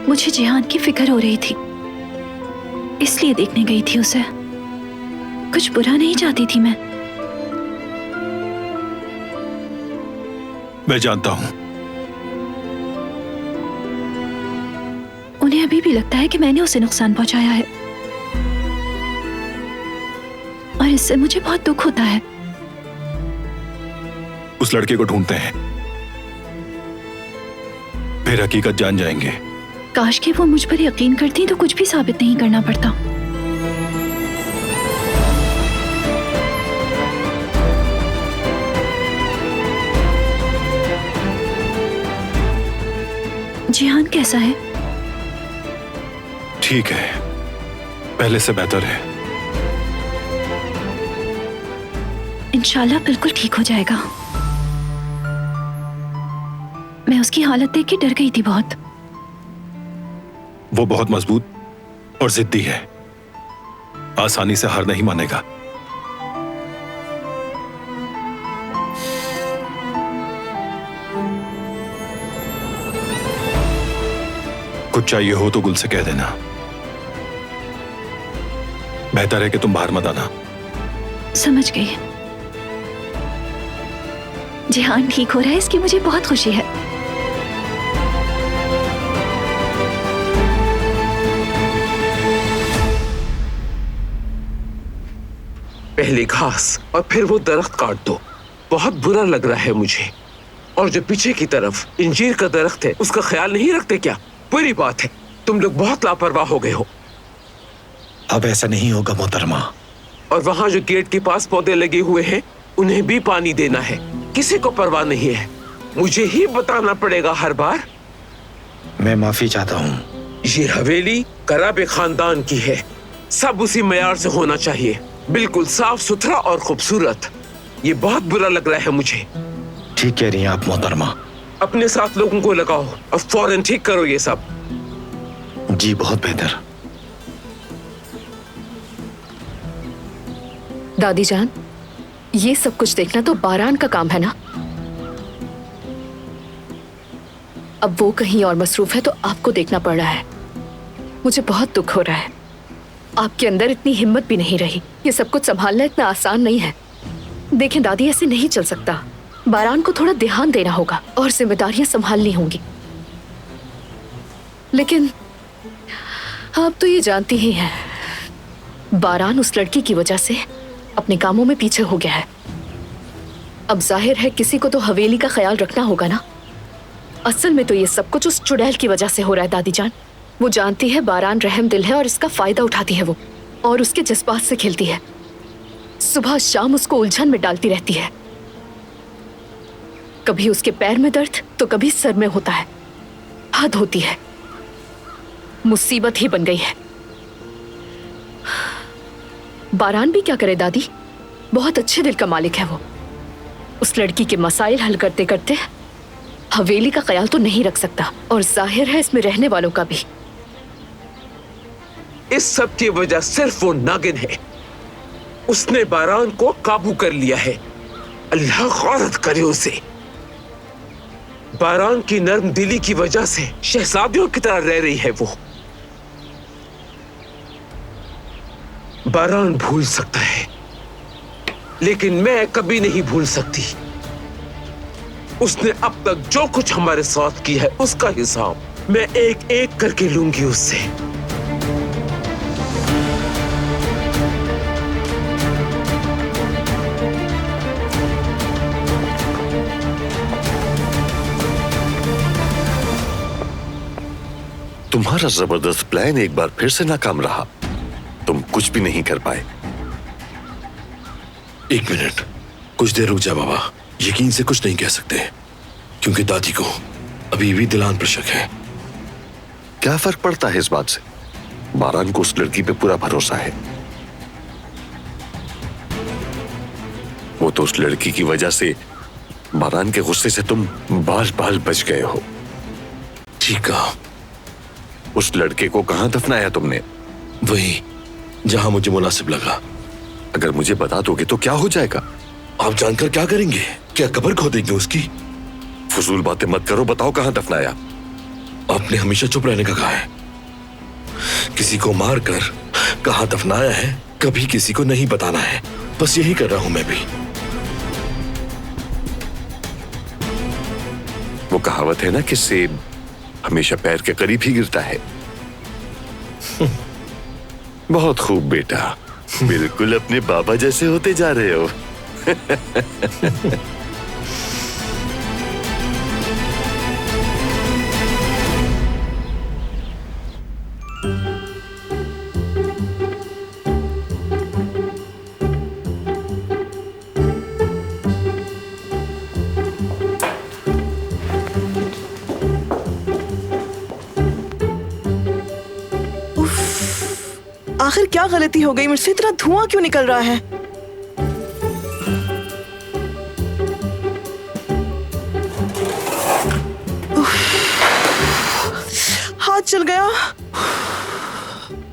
मुझे जिहान की फिक्र हो रही थी, इसलिए देखने गई थी उसे। कुछ बुरा नहीं चाहती थी मैं जानता हूं। उन्हें अभी भी लगता है कि मैंने उसे नुकसान पहुंचाया है, और इससे मुझे बहुत दुख होता है। उस लड़के को ढूंढते हैं, फिर हकीकत जान जाएंगे। काश कि वो मुझ पर यकीन करती तो कुछ भी साबित नहीं करना पड़ता। जिहान कैसा है? ठीक है, पहले से बेहतर है। इंशाल्लाह बिल्कुल ठीक हो जाएगा। मैं उसकी हालत देख के डर गई थी बहुत। वो बहुत मजबूत और जिद्दी है, आसानी से हार नहीं मानेगा। कुछ चाहिए हो तो गुल से कह देना। बेहतर है कि तुम बाहर मत आना। समझ गई। जिहान ठीक हो रहा है, इसकी मुझे बहुत खुशी है। पहले घास और फिर वो दरख्त काट दो। बहुत बुरा लग रहा है मुझे। और जो पीछे की तरफ इंजीर का दरख्त है, उसका ख्याल नहीं रखते क्या? बुरी बात है, तुम लोग बहुत लापरवाह हो गए हो। अब ऐसा नहीं होगा मोहतरमा। और वहाँ जो गेट के पास पौधे लगे हुए हैं, उन्हें भी पानी देना है। किसी को परवाह नहीं है। मुझे ही बताना पड़ेगा हर बार। मैं माफी चाहता हूँ। ये हवेली कराबे खानदान की है। सब उसी मयार से होना चाहिए, बिल्कुल साफ सुथरा और खूबसूरत। ये बहुत बुरा लग रहा है मुझे। ठीक कह रही हैं आप मोहतरमा। अपने साथ लोगों को लगाओ और फौरन ठीक करो ये सब। जी बहुत बेहतर। दादी जान, ये सब कुछ देखना तो बारान का काम है ना। अब वो कहीं और मसरूफ है तो आपको देखना पड़ रहा है। मुझे बहुत दुख हो रहा है। आपके अंदर इतनी हिम्मत भी नहीं रही। ये सब कुछ संभालना इतना आसान नहीं है। देखें दादी, ऐसे नहीं चल सकता। बारान को थोड़ा ध्यान देना होगा और जिम्मेदारियां संभालनी होंगी। लेकिन आप तो ये जानती ही हैं, बारान उस लड़की की वजह से अपने कामों में पीछे हो गया है। अब जाहिर है किसी को तो हवेली का ख्याल रखना होगा ना। असल में तो ये सब कुछ उस चुड़ैल की वजह से हो रहा है दादी जान। वो जानती है बारान रहम दिल है और इसका फायदा उठाती है वो, और उसके जज्बात से खेलती है। सुबह शाम उसको उलझन में डालती रहती है। कभी उसके पैर में दर्द तो कभी सर में होता है। हद होती है। मुसीबत ही बन गई है। बारान भी क्या करे दादी, बहुत अच्छे दिल का मालिक है वो। उस लड़की के मसाइल हल करते करते हवेली का ख्याल तो नहीं रख सकता, और जाहिर है इसमें रहने वालों का भी। इस सब की वजह सिर्फ वो नागिन है। उसने बारान को काबू कर लिया है। अल्लाह गौरत करे उसे। बारान की नर्म दिली की वजह से शहजादियों की तरह रह रही है वो। बारान भूल सकता है, लेकिन मैं कभी नहीं भूल सकती। उसने अब तक जो कुछ हमारे साथ किया है, उसका हिसाब मैं एक एक करके लूंगी उससे। तुम्हारा जबरदस्त प्लान एक बार फिर से नाकाम रहा। तुम कुछ भी नहीं कर पाए। एक मिनट, कुछ देर रुक जा बाबा। यकीन से कुछ नहीं कह सकते, क्योंकि दादी को अभी भी दिलान पर शक है। क्या फर्क पड़ता है इस बात से? बारान को उस लड़की पे पूरा भरोसा है। वो तो उस लड़की की वजह से, बारान के गुस्से से तुम बाल बाल बच गए हो। ठीक कहा। उस लड़के को कहां दफनाया तुमने? वही जहां मुझे मुनासिब लगा। अगर मुझे बता दोगे तो क्या हो जाएगा? आप जानकर क्या करेंगे? क्या कब्र खोदेंगे उसकी? फजूल बातें मत करो, बताओ कहां दफनाया। आपने हमेशा चुप रहने का कहा है। किसी को मारकर कहाँ दफनाया है कभी किसी को नहीं बताना है। बस यही कर रहा हूं मैं भी। वो कहावत है ना कि सेब हमेशा पैर के करीब ही गिरता है। बहुत खूब बेटा, बिल्कुल अपने बाबा जैसे होते जा रहे हो। आखिर क्या गलती हो गई मुझसे? इतना धुआं क्यों निकल रहा है? हाथ चल गया।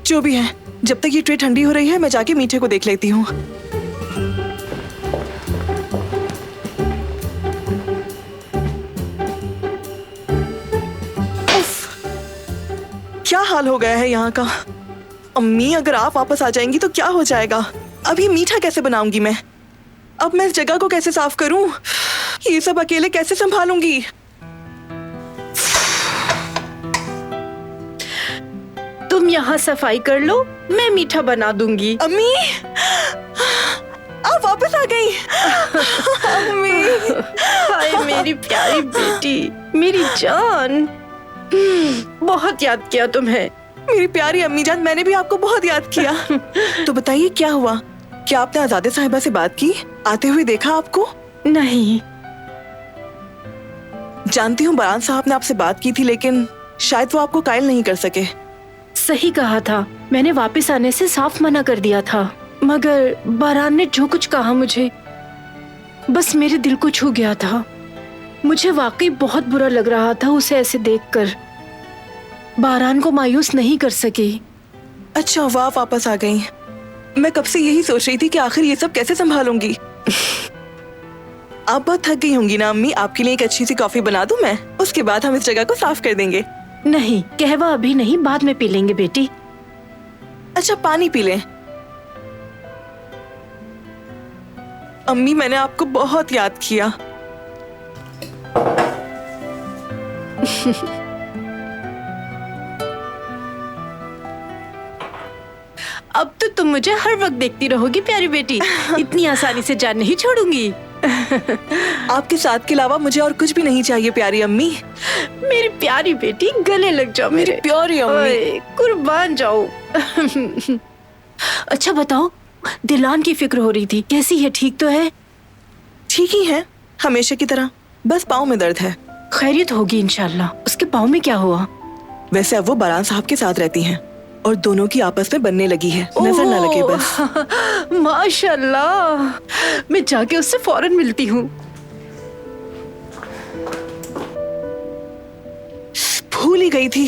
जो भी है, जब तक ये ट्रे ठंडी हो रही है मैं जाके मीठे को देख लेती हूँ। क्या हाल हो गया है यहाँ का। अम्मी, अगर आप वापस आ जाएंगी तो क्या हो जाएगा? अभी मीठा कैसे बनाऊंगी मैं? अब मैं इस जगह को कैसे साफ करूं? ये सब अकेले कैसे संभालूंगी? तुम यहाँ सफाई कर लो, मैं मीठा बना दूंगी। अम्मी, आप वापस आ गई। अम्मी, हाय मेरी प्यारी बेटी, मेरी जान, बहुत याद किया तुम्हें। मेरी प्यारी अम्मी जान, मैंने भी आपको बहुत याद किया। तो बताइए क्या हुआ? क्या आपने आजादे साहिबा से बात की? आते हुए देखा आपको? नहीं। जानती हूँ बारान साहब ने आपसे बात की थी, लेकिन शायद वो आपको कायल नहीं कर सके। सही कहा था, मैंने वापस आने से साफ मना कर दिया था, मगर बारान ने जो कुछ कहा मुझे बस मेरे दिल को छू गया था। मुझे वाकई बहुत बुरा लग रहा था उसे ऐसे देखकर। बारान को मायूस नहीं कर सकी। अच्छा, वाह, वापस आ गई। मैं कब से यही सोच रही थी कि आखिर ये सब कैसे संभालूंगी। आप बहुत थक गई होंगी ना अम्मी? आपके लिए एक अच्छी सी कॉफी बना दूं मैं? उसके बाद हम इस जगह को साफ कर देंगे। नहीं, कहवा अभी नहीं, बाद में पी लेंगे बेटी। अच्छा, पानी पी लें। अम्मी, मैंने आपको बहुत याद किया। अब तो तुम मुझे हर वक्त देखती रहोगी प्यारी बेटी। इतनी आसानी से जान नहीं छोड़ूंगी। आपके साथ के अलावा मुझे और कुछ भी नहीं चाहिए प्यारी अम्मी। मेरी प्यारी बेटी, गले लग जाओ मेरे। प्यारी अम्मी। ओए, कुर्बान जाओ। अच्छा बताओ, दिलान की फिक्र हो रही थी, कैसी है? ठीक तो है? ठीक ही है, हमेशा की तरह। बस पाँव में दर्द है। खैरियत होगी इंशाल्लाह। उसके पाँव में क्या हुआ? वैसे अब वो बारान साहब के साथ रहती हैं और दोनों की आपस में बनने लगी है। नजर ना लगे बस। माशाल्लाह, मैं जाके उससे फौरन मिलती हूँ। भूल ही गई थी।